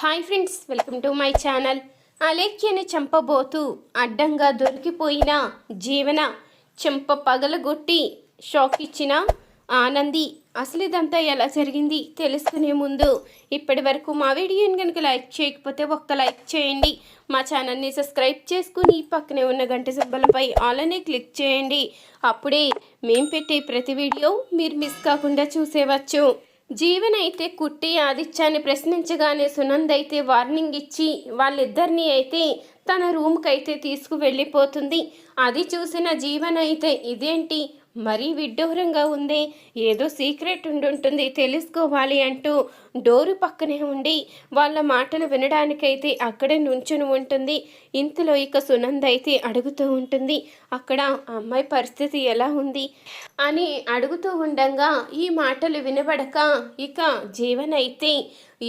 Hi friends, welcome to my channel. అలేఖ్యని చంపబోతూ అడ్డంగా దొరికిపోయిన జీవన చెంప పగలగొట్టి షాక్ ఇచ్చిన ఆనంది. అసలు ఇదంతా ఎలా జరిగింది తెలుసుకునే ముందు ఇప్పటి వరకు మా వీడియోని కనుక లైక్ చేయకపోతే ఒక్క లైక్ చేయండి. మా ఛానల్ని సబ్స్క్రైబ్ చేసుకుని పక్కనే ఉన్న గంట సింబల్పై ఆల్ అని క్లిక్ చేయండి. అప్పుడే మేము పెట్టే ప్రతి వీడియో మీరు మిస్ కాకుండా చూసేవచ్చు. జీవన్ అయితే కుట్టి ఆదిత్యాన్ని ప్రశ్నించగానే సునంద్ అయితే వార్నింగ్ ఇచ్చి వాళ్ళిద్దరినీ అయితే తన రూమ్కి అయితే తీసుకువెళ్ళిపోతుంది. అది చూసిన జీవన్ అయితే ఇదేంటి మరీ విడ్డూరంగా ఉంది, ఏదో సీక్రెట్ ఉండుంటుంది తెలుసుకోవాలి అంటూ డోరు పక్కనే ఉండి వాళ్ళ మాటలు వినడానికైతే అక్కడే నుంచుని ఉంటుంది. ఇంతలో ఇక సునంద్ అయితే అడుగుతూ ఉంటుంది, అక్కడ అమ్మాయి పరిస్థితి ఎలా ఉంది అని అడుగుతూ ఉండగా ఈ మాటలు వినబడక ఇక జీవన్ అయితే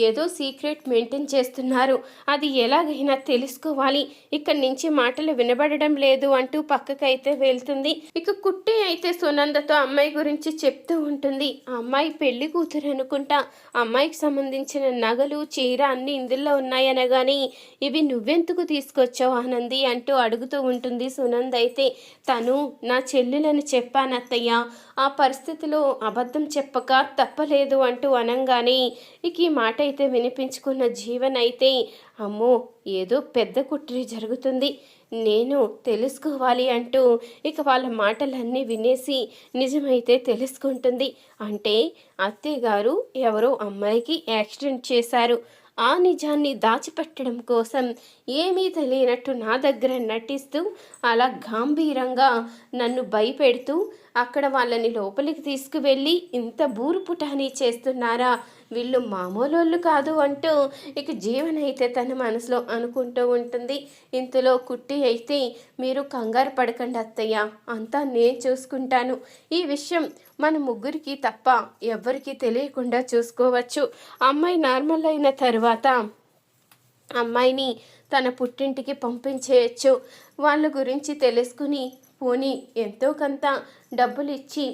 ఏదో సీక్రెట్ మెయింటైన్ చేస్తున్నారు, అది ఎలాగైనా తెలుసుకోవాలి, ఇక్కడి నుంచి మాటలు వినబడడం లేదు అంటూ పక్కకైతే వెళ్తుంది. ఇక కుట్టి అయితే సునందతో అమ్మాయి గురించి చెప్తూ ఉంటుంది. ఆ అమ్మాయి పెళ్లి కూతురు అనుకుంటా, అమ్మాయికి సంబంధించిన నగలు చీర అన్ని ఇందులో ఉన్నాయనగాని ఇవి నువ్వెందుకు తీసుకొచ్చావు ఆనంది అంటూ అడుగుతూ ఉంటుంది. సునంద్ అయితే తను నా చెల్లెలని చెప్పానత్తయ్య, ఆ పరిస్థితిలో అబద్ధం చెప్పక తప్పలేదు అంటూ అనంగానే ఇక ఈ మాట అయితే వినిపించుకున్న జీవన్ అయితే అమ్మో ఏదో పెద్ద కుట్ర జరుగుతుంది, నేను తెలుసుకోవాలి అంటూ ఇక వాళ్ళ మాటలన్నీ వినేసి నిజమైతే తెలుసుకుంటుంది. అంటే అత్తయ్య గారు ఎవరో అమ్మాయికి యాక్సిడెంట్ చేశారు, ఆ నిజాన్ని దాచిపెట్టడం కోసం ఏమీ తెలియనట్టు నా దగ్గర నటిస్తూ అలా గాంభీరంగా నన్ను భయపెడుతూ అక్కడ వాళ్ళని లోపలికి తీసుకువెళ్ళి ఇంత బూరుపుటాని చేస్తున్నారా, వీళ్ళు మామూలు కాదు అంటూ ఇక జీవన్ అయితే తన మనసులో అనుకుంటూ ఉంటుంది. ఇంతలో కుట్టి అయితే మీరు కంగారు పడకండి అత్తయ్య, అంతా నేను చూసుకుంటాను, ఈ విషయం మన ముగ్గురికి తప్ప ఎవ్వరికీ తెలియకుండా చూసుకోవచ్చు, అమ్మాయి నార్మల్ అయిన తర్వాత అమ్మాయిని తన పుట్టింటికి పంపించేయచ్చు, వాళ్ళ గురించి తెలుసుకుని పోనీ ఎంతో కొంత డబ్బులు ఇచ్చి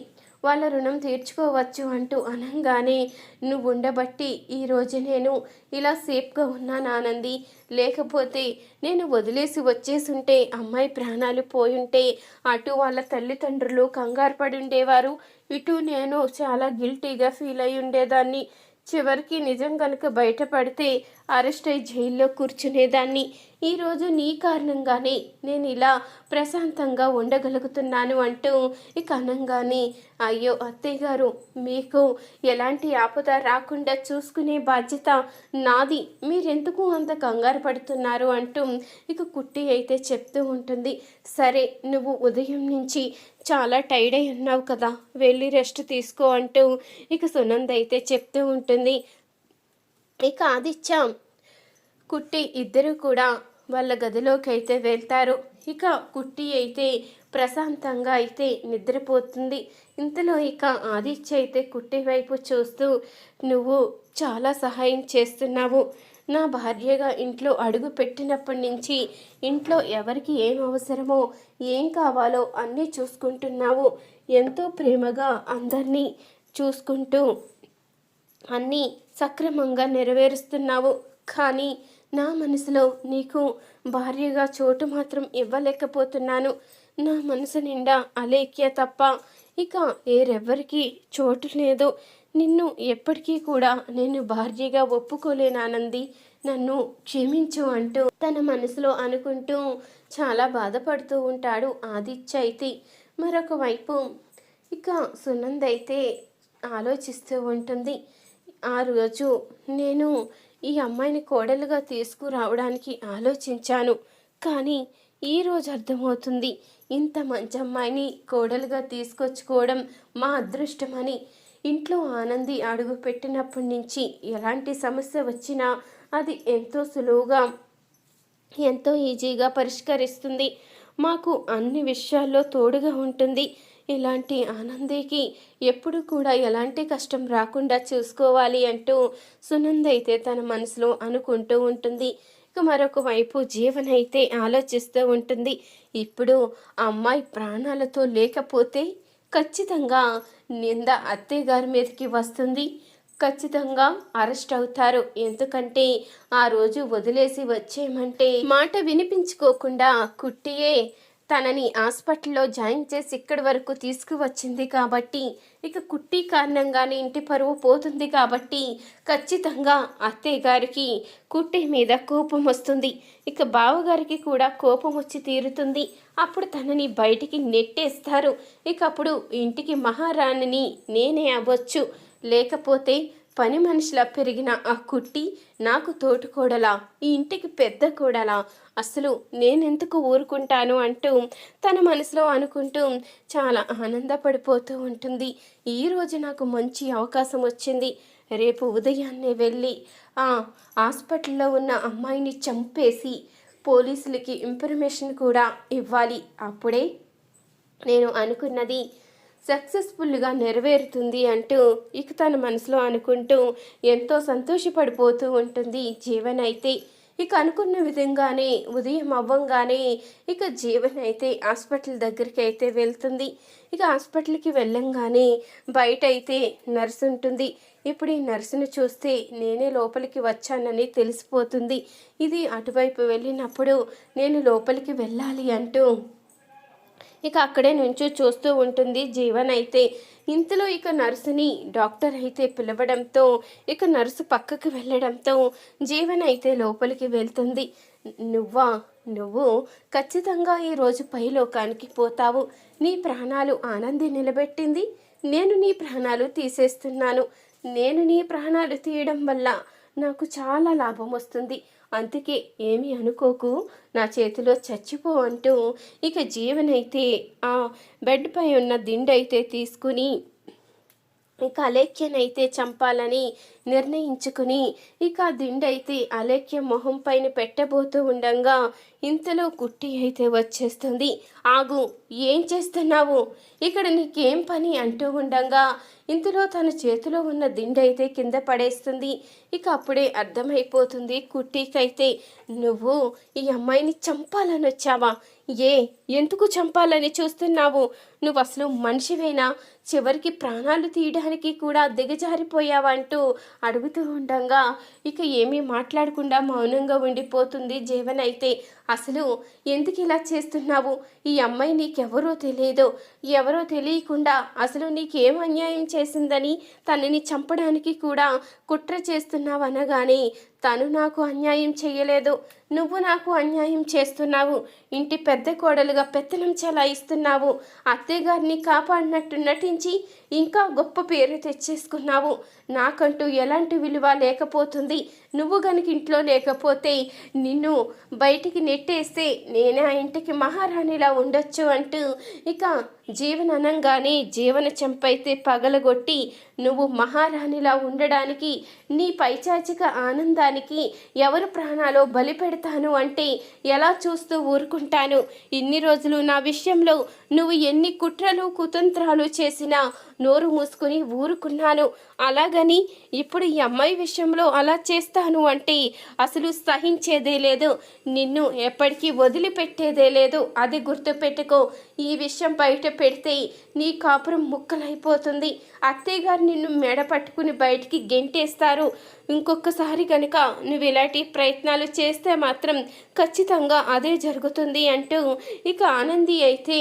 వాళ్ళ రుణం తీర్చుకోవచ్చు అంటూ అనంగానే నువ్వు ఉండబట్టి ఈరోజు నేను ఇలా సేఫ్గా ఉన్నాను ఆనంది, లేకపోతే నేను వదిలేసి వచ్చేసుంటే అమ్మాయి ప్రాణాలు పోయుంటే అటు వాళ్ళ తల్లిదండ్రులు కంగారు పడి ఉండేవారు, ఇటు నేను చాలా గిల్టీగా ఫీల్ అయి ఉండేదాన్ని, చివరికి నిజం కనుక బయటపడితే అరెస్ట్ అయి జైల్లో కూర్చునేదాన్ని, ఈరోజు నీ కారణంగానే నేను ఇలా ప్రశాంతంగా ఉండగలుగుతున్నాను అంటూ ఇక అనంగానే అయ్యో అత్తయ్య గారు, మీకు ఎలాంటి ఆపద రాకుండా చూసుకునే బాధ్యత నాది, మీరెందుకు అంత కంగారు పడుతున్నారు అంటూ ఇక కుట్టి అయితే చెప్తూ ఉంటుంది. సరే నువ్వు ఉదయం నుంచి చాలా టైర్డ్ అయి ఉన్నావు కదా, వెళ్ళి రెస్ట్ తీసుకో అంటూ ఇక సునంద్ అయితే చెప్తూ ఉంటుంది. ఇక ఆదిత్య కుట్టి ఇద్దరు కూడా వాళ్ళ గదిలోకి అయితే వెళ్తారు. ఇక కుట్టి అయితే ప్రశాంతంగా అయితే నిద్రపోతుంది. ఇంతలో ఇక ఆదిత్య అయితే కుట్టి వైపు చూస్తూ నువ్వు చాలా సహాయం చేస్తున్నావు, నా భార్యగా ఇంట్లో అడుగు పెట్టినప్పటి నుంచి ఇంట్లో ఎవరికి ఏం అవసరమో ఏం కావాలో అన్నీ చూసుకుంటున్నావు, ఎంతో ప్రేమగా అందరినీ చూసుకుంటూ అన్నీ సక్రమంగా నెరవేరుస్తున్నావు, కానీ నా మనసులో నీకు భార్యగా చోటు మాత్రం ఇవ్వలేకపోతున్నాను, నా మనసు నిండా అలేఖ్య తప్ప ఇక వేరెవ్వరికీ చోటు లేదు, నిన్ను ఎప్పటికీ కూడా నేను భార్యగా ఒప్పుకోలేనానంది, నన్ను క్షమించు అంటూ తన మనసులో అనుకుంటూ చాలా బాధపడుతూ ఉంటాడు ఆదిత్య అయితే. మరొక వైపు ఇక సునంద్ అయితే ఆలోచిస్తూ ఉంటుంది. ఆ రోజు నేను ఈ అమ్మాయిని కోడలుగా తీసుకురావడానికి ఆలోచించాను, కానీ ఈరోజు అర్థమవుతుంది ఇంత మంచి అమ్మాయిని కోడలుగా తీసుకొచ్చుకోవడం మా అదృష్టమని. ఇంట్లో ఆనంది అడుగు పెట్టినప్పటి నుంచి ఎలాంటి సమస్య వచ్చినా అది ఎంతో సులువుగా ఎంతో ఈజీగా పరిష్కరిస్తుంది, మాకు అన్ని విషయాల్లో తోడుగా ఉంటుంది, ఇలాంటి ఆనందికి ఎప్పుడు కూడా ఎలాంటి కష్టం రాకుండా చూసుకోవాలి అంటూ సునంద్ అయితే తన మనసులో అనుకుంటూ ఉంటుంది. ఇక మరొక వైపు జీవన్ అయితే ఆలోచిస్తూ ఉంటుంది. ఇప్పుడు అమ్మాయి ప్రాణాలతో లేకపోతే ఖచ్చితంగా నింద అత్తయ్య గారి మీదకి వస్తుంది, ఖచ్చితంగా అరెస్ట్ అవుతారు. ఎందుకంటే ఆ రోజు వదిలేసి వచ్చేయమంటే మాట వినిపించుకోకుండా కుట్టియే తనని హాస్పిటల్లో జాయిన్ చేసి ఇక్కడి వరకు తీసుకువచ్చింది కాబట్టి ఇక కుట్టి కారణంగానే ఇంటి పరువు పోతుంది కాబట్టి ఖచ్చితంగా అత్తయ్య గారికి కుట్టి మీద కోపం వస్తుంది. ఇక బావగారికి కూడా కోపం వచ్చి తీరుతుంది. అప్పుడు తనని బయటికి నెట్టేస్తారు. ఇక అప్పుడు ఇంటికి మహారాణిని నేనే అవ్వచ్చు, లేకపోతే పని మనిషిలా పెరిగిన ఆ కుట్టి నాకు తోటికోడలా, ఈ ఇంటికి పెద్ద కోడలా, అసలు నేనెందుకు ఊరుకుంటాను అంటూ తన మనసులో అనుకుంటూ చాలా ఆనందపడిపోతూ ఉంటుంది. ఈరోజు నాకు మంచి అవకాశం వచ్చింది. రేపు ఉదయాన్నే వెళ్ళి ఆ హాస్పిటల్లో ఉన్న అమ్మాయిని చంపేసి పోలీసులకి ఇన్ఫర్మేషన్ కూడా ఇవ్వాలి. అప్పుడే నేను అనుకున్నది సక్సెస్ఫుల్గా నెరవేరుతుంది అంటూ ఇక తన మనసులో అనుకుంటూ ఎంతో సంతోషపడిపోతూ ఉంటుంది జీవన్ అయితే. ఇక అనుకున్న విధంగానే ఉదయం అవ్వంగానే ఇక జీవన్ అయితే హాస్పిటల్ దగ్గరికి అయితే వెళ్తుంది. ఇక హాస్పిటల్కి వెళ్ళంగానే బయట అయితే నర్సు ఉంటుంది. ఇప్పుడు ఈ నర్సును చూస్తే నేనే లోపలికి వచ్చానని తెలిసిపోతుంది. ఇది అటువైపు వెళ్ళినప్పుడు నేను లోపలికి వెళ్ళాలి అంటూ ఇక అక్కడే నుంచి చూస్తూ ఉంటుంది జీవన్ అయితే. ఇంతలో ఇక నర్సుని డాక్టర్ అయితే పిలవడంతో ఇక నర్సు పక్కకి వెళ్ళడంతో జీవన్ అయితే లోపలికి వెళ్తుంది. నువ్వు ఖచ్చితంగా ఈరోజు పైలోకానికి పోతావు. నీ ప్రాణాలు ఆనంది నిలబెట్టింది, నేను నీ ప్రాణాలు తీసేస్తున్నాను. నేను నీ ప్రాణాలు తీయడం వల్ల నాకు చాలా లాభం వస్తుంది. అందుకే ఏమీ అనుకోకు, నా చేతిలో చచ్చిపో అంటూ ఇక జీవనైతే ఆ బెడ్ పై ఉన్న దిండైతే తీసుకుని ఇక అలేఖ్యనైతే చంపాలని నిర్ణయించుకుని ఇక ఆ దిండైతే అలేఖ్య మొహం పైన పెట్టబోతూ ఉండగా ఇంతలో కుట్టి అయితే వచ్చేస్తుంది. ఆగు, ఏం చేస్తున్నావు ఇక్కడ, నీకేం పని అంటూ ఉండగా ఇంతలో తన చేతిలో ఉన్న దిండైతే కింద పడేస్తుంది. ఇక అప్పుడే అర్థమైపోతుంది కుట్టికైతే, నువ్వు ఈ అమ్మాయిని చంపాలని వచ్చావా? ఎందుకు చంపాలని చూస్తున్నావు? నువ్వు అసలు మనిషివేనా? చివరికి ప్రాణాలు తీయడానికి కూడా దిగజారిపోయావంటూ అడుగుతూ ఉండగా ఇక ఏమీ మాట్లాడకుండా మౌనంగా ఉండిపోతుంది జీవన్ అయితే. అసలు ఎందుకు ఇలా చేస్తున్నావు? ఈ అమ్మాయి నీకెవరో తెలియదు, ఎవరో తెలియకుండా అసలు నీకేం అన్యాయం చేసిందని తనని చంపడానికి కూడా కుట్ర చేస్తున్నావు అనగానే, తను నాకు అన్యాయం చేయలేదు, నువ్వు నాకు అన్యాయం చేస్తున్నావు. ఇంటి పెద్ద కోడలుగా పెత్తనం చెలాయిస్తున్నావు. అత్తయ్యగారిని కాపాడినట్టు నటించి ఇంకా గొప్ప పేరు తెచ్చేసుకున్నావు. నాకంటూ ఎలాంటి విలువ లేకపోతుంది. నువ్వు గనుక ఇంట్లో లేకపోతే నిన్ను బయటికి నెట్టేస్తే నేనే ఆ ఇంటికి మహారాణిలా ఉండొచ్చు అంటూ ఇక జీవన అనంగానే జీవన చెంపైతే పగలగొట్టి, నువ్వు మహారాణిలా ఉండడానికి, నీ పైచాచిక ఆనందానికి ఎవరు ప్రాణాలో బలి పెడతాను అంటే ఎలా చూస్తూ ఊరుకుంటాను? ఇన్ని రోజులు నా విషయంలో నువ్వు ఎన్ని కుట్రలు కుతంత్రాలు చేసినా నోరు మూసుకుని ఊరుకున్నాను. అలాగని ఇప్పుడు ఈ అమ్మాయి విషయంలో అలా చేస్తాను అంటే అసలు సహించేదే లేదు. నిన్ను ఎప్పటికీ వదిలిపెట్టేదే లేదు. అది గుర్తుపెట్టుకో. ఈ విషయం బయట పెడితే నీ కాపురం ముక్కలైపోతుంది. అత్తయ్య గారు నిన్ను మెడ పట్టుకుని బయటికి గెంటేస్తారు. ఇంకొకసారి కనుక నువ్వు ఇలాంటి ప్రయత్నాలు చేస్తే మాత్రం ఖచ్చితంగా అదే జరుగుతుంది అంటూ ఇక ఆనంది అయితే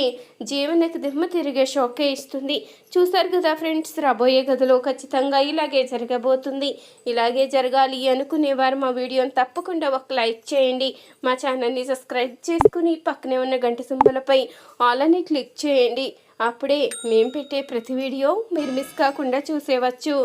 జీవనకు దిమ్మ తిరిగే షాకే ఇస్తుంది. చూసారు కదా ఫ్రెండ్స్, రాబోయే గదిలో ఖచ్చితంగా ఇలాగే జరగబోతుంది. ఇలాగే జరగాలి అనుకునేవారు మా వీడియోని తప్పకుండా ఒక లైక్ చేయండి. మా ఛానల్ని సబ్స్క్రైబ్ చేసుకుని పక్కనే ఉన్న గంట సింబలపై ఆల్ అని క్లిక్ చేయండి. అప్పుడే మేము పెట్టే ప్రతి వీడియో మీరు మిస్ కాకుండా చూసేవచ్చు.